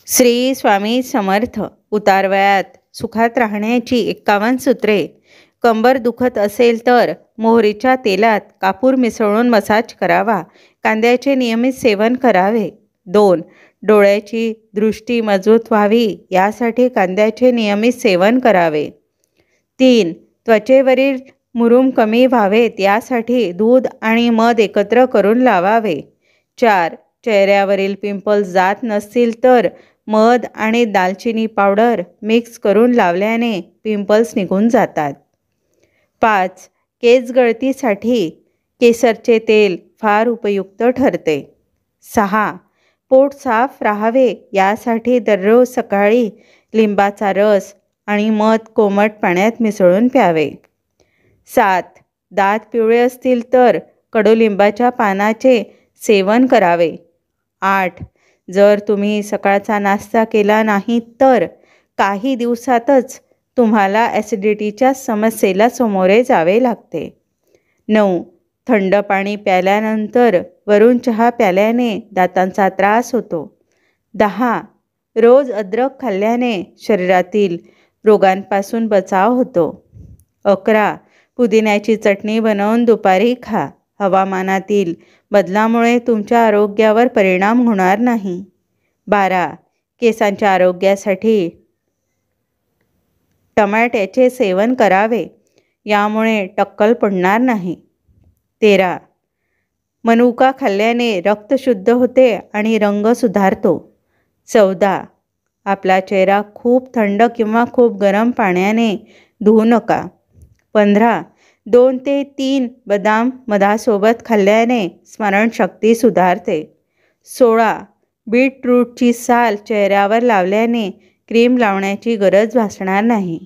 श्री स्वामी समर्थ. उतारवयात सुखात राहण्याची 51 सूत्रे. कंबर दुखत असेल तर मोहरीच्या तेलात कापूर मिसळून मसाज करावा. कांद्याचे नियमित सेवन करावे. 2. डोळ्याची दृष्टी मजबूत व्हावी यासाठी कांद्याचे नियमित सेवन करावे. 3. त्वचेवरील मुरूम कमी व्हावेत यासाठी दूध आणि मध एकत्र करून लावावे. 4. चेहऱ्यावरील पिंपल्स जात नसतील तर मध आणि दालचिनी पावडर मिक्स करून लावल्याने पिंपल्स निघून जातात. 5. केस गळतीसाठी केसरचे तेल फार उपयुक्त ठरते. 6. पोट साफ राहावे यासाठी दररोज सकाळी लिंबाचा रस आणि मध कोमट पाण्यात मिसळून प्यावे. 7. दात पिवळे असतील तर कडुलिंबाच्या पानाचे सेवन करावे. 8. जर तुम्ही सकाळचा नाश्ता केला नाही तर काही दिवसातच तुम्हाला ॲसिडिटीच्या समस्येला सामोरे जावे लागते. 9. थंड पाणी प्यायल्यानंतर वरून चहा प्यायल्याने दातांचा त्रास होतो. 10. रोज अद्रक खाल्ल्याने शरीरातील रोगांपासून बचाव होतो. 11. पुदिन्याची चटणी बनवून दुपारी खा. हवामानातील बदलामुळे तुमच्या आरोग्यावर परिणाम होणार नाही. 12. केसांच्या आरोग्यासाठी टमाट्याचे सेवन करावे. यामुळे टक्कल पडणार नाही. 13. मनुका खाल्ल्याने रक्त शुद्ध होते आणि रंग सुधारतो. 14. आपला चेहरा खूप थंड किंवा खूप गरम पाण्याने धुवू नका. 15. 2 ते 3 बदाम मधासोबत खाल्ल्याने स्मरणशक्ती सुधारते. 16. बीटरूटची साल चेहऱ्यावर लावल्याने क्रीम लावण्याची गरज भासणार नाही.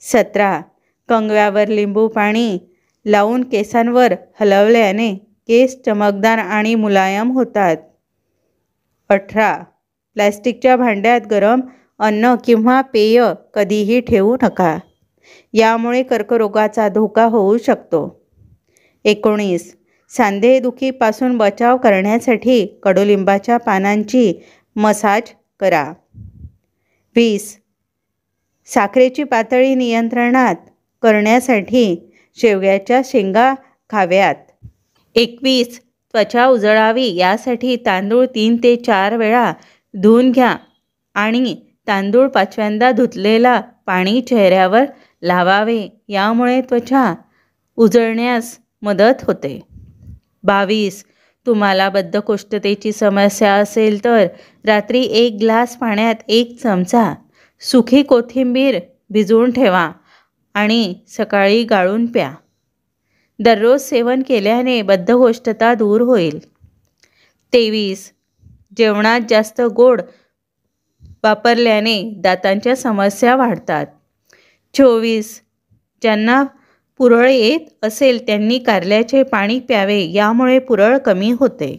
17. कंगव्यावर लिंबू पाणी लावून केसांवर हलवल्याने केस चमकदार आणि मुलायम होतात. 18. प्लॅस्टिकच्या भांड्यात गरम अन्न किंवा पेय कधीही ठेवू नका. यामुळे कर्करोगाचा धोका होऊ शकतो. 19. सांधेदुखीपासून बचाव करण्यासाठी कडुलिंबाच्या पानांची मसाज करा. 20. साखरेची पातळी नियंत्रणात करण्यासाठी शेवग्याच्या शेंगा खाव्यात. 21. त्वचा उजळावी यासाठी तांदूळ 3 ते 4 वेळा धुवून घ्या आणि तांदूळ 5व्यांदा धुतलेला पाणी चेहऱ्यावर लावावे. यामुळे त्वचा उजळण्यास मदत होते. 22. तुम्हाला बद्धकोष्ठतेची समस्या असेल तर रात्री 1 ग्लास पाण्यात 1 चमचा सुकी कोथिंबीर भिजवून ठेवा आणि सकाळी गाळून प्या. दररोज सेवन केल्याने बद्धकोष्ठता दूर होईल. 23. जेवणात जास्त गोड वापरल्याने दातांच्या समस्या वाढतात. 24. ज्यांना पुरळ येत असेल त्यांनी कारल्याचे पाणी प्यावे. यामुळे पुरळ कमी होते.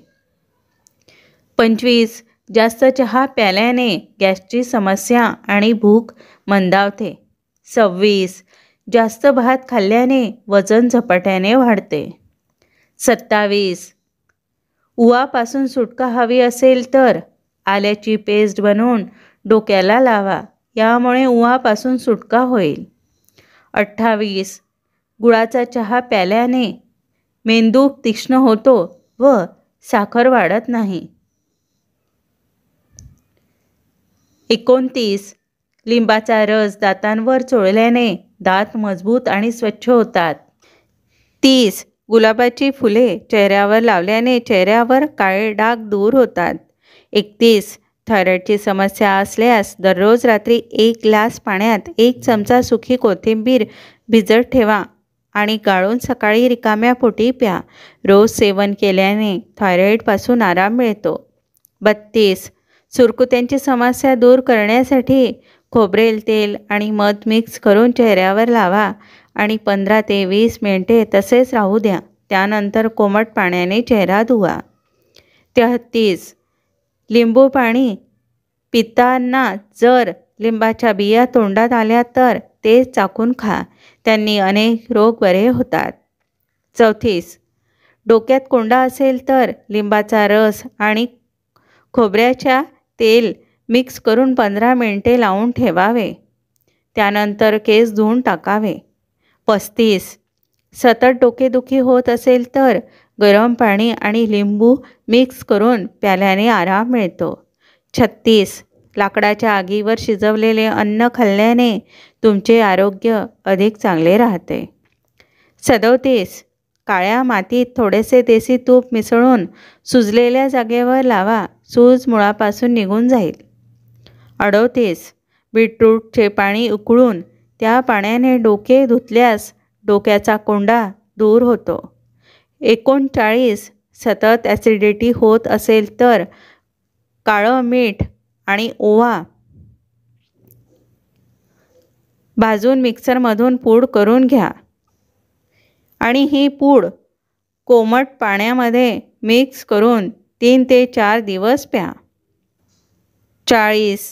25. जास्त चहा प्यायल्याने गॅसची समस्या आणि भूक मंदावते. 26. जास्त भात खाल्ल्याने वजन झपाट्याने वाढते. 27. उहापासून सुटका हवी असेल तर आल्याची पेस्ट बनवून डोक्याला लावा. यामुळे उहापासून सुटका होईल. 28. गुळाचा चहा प्यायल्याने मेंदू तीक्ष्ण होतो व साखर वाढत नाही. 29. लिंबाचा रस दातांवर चोळल्याने दात मजबूत आणि स्वच्छ होतात. 30. गुलाबाची फुले चेहऱ्यावर लावल्याने चेहऱ्यावर काळे डाग दूर होतात. 31. थायरॉईडची समस्या असल्यास दररोज रात्री 1 ग्लास पाण्यात 1 चमचा सुकी कोथिंबीर भिजत ठेवा आणि गाळून सकाळी रिकाम्या पोटी प्या. रोज सेवन केल्याने थायरॉईडपासून आराम मिळतो. 32. सुरकुत्यांची समस्या दूर करण्यासाठी खोबरेल तेल आणि मध मिक्स करून चेहऱ्यावर लावा आणि 15 ते 20 मिनिटे तसेच राहू द्या. त्यानंतर कोमट पाण्याने चेहरा धुवा. 33. लिंबू पाणी पिताना जर लिंबाच्या बिया तोंडात आल्या तर ते चाकून खा. त्यांनी अनेक रोग बरे होतात. 34. डोक्यात कोंडा असेल तर लिंबाचा रस आणि खोबऱ्याच्या तेल मिक्स करून 15 मिनिटे लावून ठेवावे. त्यानंतर केस धुवून टाकावे. 35. सतत डोकेदुखी होत असेल तर गरम पाणी आणि लिंबू मिक्स करून प्याल्याने आराम मिळतो. 36. लाकडाच्या आगीवर शिजवलेले अन्न खाल्ल्याने तुमचे आरोग्य अधिक चांगले राहते. 37. काळ्या मातीत थोडेसे देसी तूप मिसळून सुजलेल्या जागेवर लावा. सूज मुळापासून निघून जाईल. 38. बीटरूटचे पाणी उकळून त्या पाण्याने डोके धुतल्यास डोक्याचा कोंडा दूर होतो. 39. सतत ॲसिडिटी होत असेल तर काळं मीठ आणि ओवा भाजून मिक्सरमधून पूड करून घ्या आणि ही पूड कोमट पाण्यामध्ये मिक्स करून 3 ते 4 दिवस प्या. 40.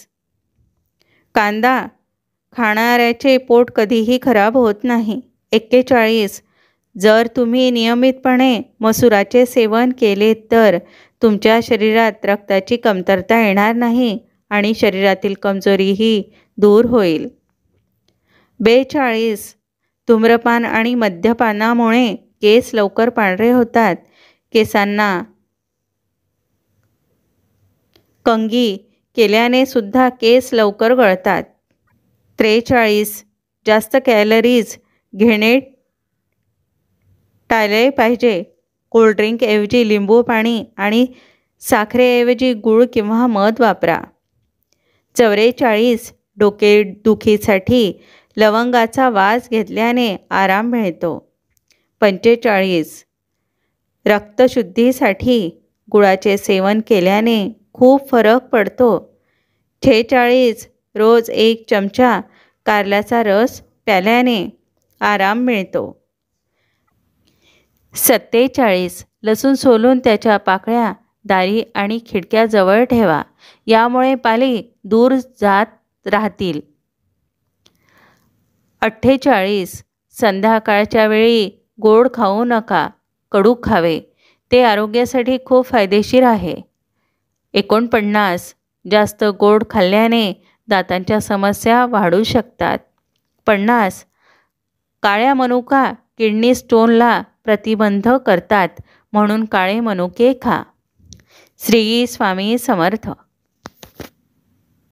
कांदा खाणाऱ्याचे पोट कधीही खराब होत नाही. 41. जर तुम्ही नियमितपणे मसुराचे सेवन केले तर तुमच्या शरीरात रक्ताची कमतरता येणार नाही आणि शरीरातील कमजोरीही दूर होईल. 42. धूम्रपान आणि मद्यपानामुळे केस लवकर पांढरे होतात. केसांना कंघी केल्याने सुद्धा केस लवकर गळतात. 43. जास्त कॅलरीज घेणे टाळले पाहिजे. कोल्ड्रिंकऐवजी लिंबू पाणी आणि साखरेऐवजी गूळ किंवा मध वापरा. 44. डोकेदुखीसाठी लवंगाचा वास घेतल्याने आराम मिळतो. 45. रक्तशुद्धीसाठी गुळाचे सेवन केल्याने खूप फरक पडतो. 46. रोज 1 चमचा कारल्याचा रस प्याल्याने आराम मिळतो. 47. लसूण सोलून त्याच्या पाकळ्या दारी आणि खिडक्याजवळ ठेवा. यामुळे पाली दूर जात राहतील. 48. संध्याकाळच्या वेळी गोड खाऊ नका. कडू खावे. ते आरोग्यासाठी खूप फायदेशीर आहे. 49. जास्त गोड खाल्ल्याने दातांच्या समस्या वाढू शकतात. 50. काळ्या मनुका किडनी स्टोनला प्रतिबंध करतात म्हणून काळे मनुके खा. श्री स्वामी समर्थ.